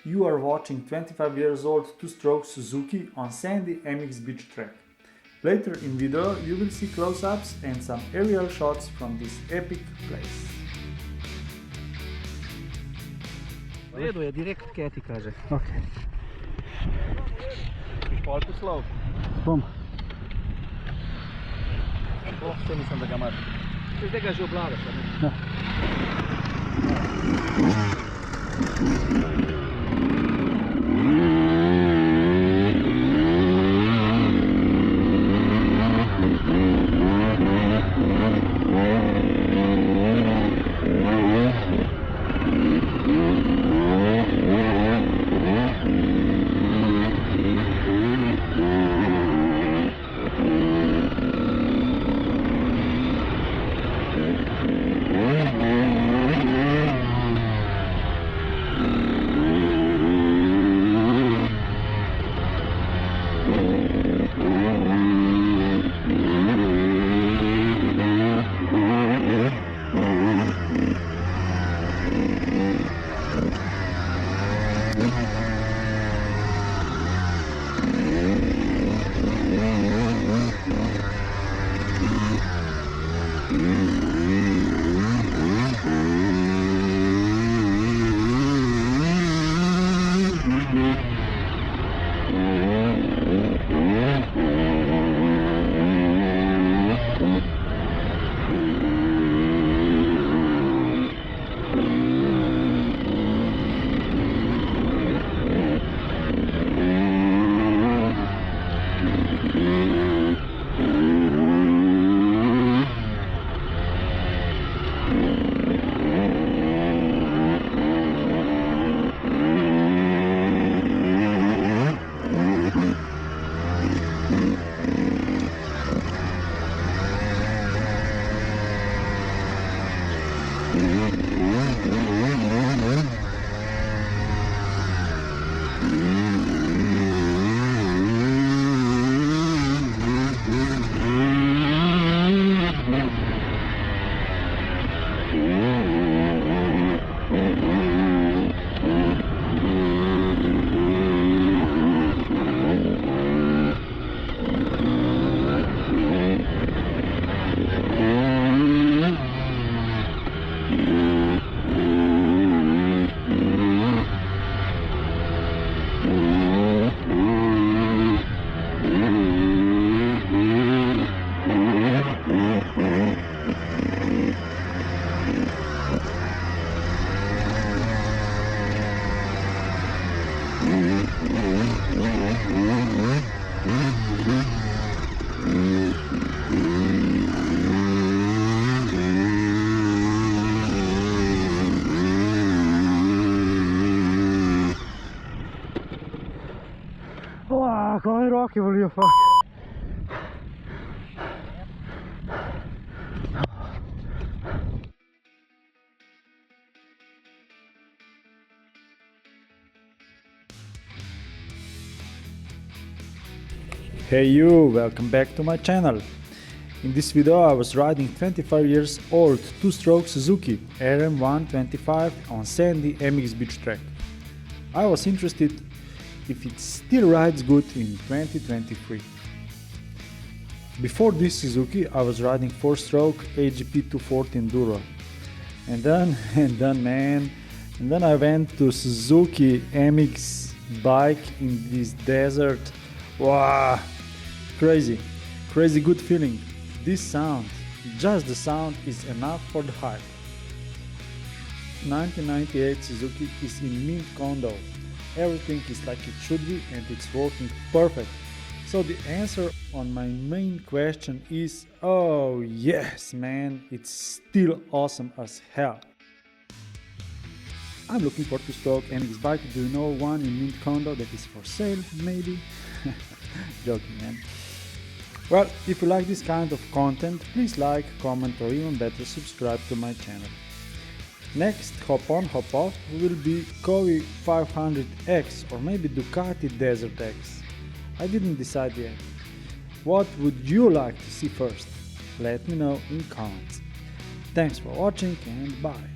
You are watching 25 years old two-stroke Suzuki on sandy MX beach track. Later in video you will see close-ups and some aerial shots from this epic place. U redu je, direkt Keti kaže. Ok. Iš polku slov. Bom. Što mislim da ga maš? Zdaj ga že obvladaš, ali ne? Da. Come rocky voglio fare. Hey you, welcome back to my channel. In this video I was riding 25 years old two-stroke Suzuki RM 125 on sandy MX beach track. I was interested if it still rides good in 2023. Before this Suzuki I was riding 4-stroke AGP 240 Enduro. And then I went to Suzuki MX bike in this desert. Wow, crazy good feeling. This sound, just the sound is enough for the hype. 1998 Suzuki is in mint condo. Everything is like it should be and it's working perfect. So the answer on my main question is, oh yes man, it's still awesome as hell. I'm looking for two-stroke MX bike. Do you know one in mint condo that is for sale maybe? Joking man. Well, if you like this kind of content, please like, comment or even better subscribe to my channel. Next hop on hop off will be Covi 500X or maybe Ducati Desert X. I didn't decide yet. What would you like to see first? Let me know in comments. Thanks for watching and bye.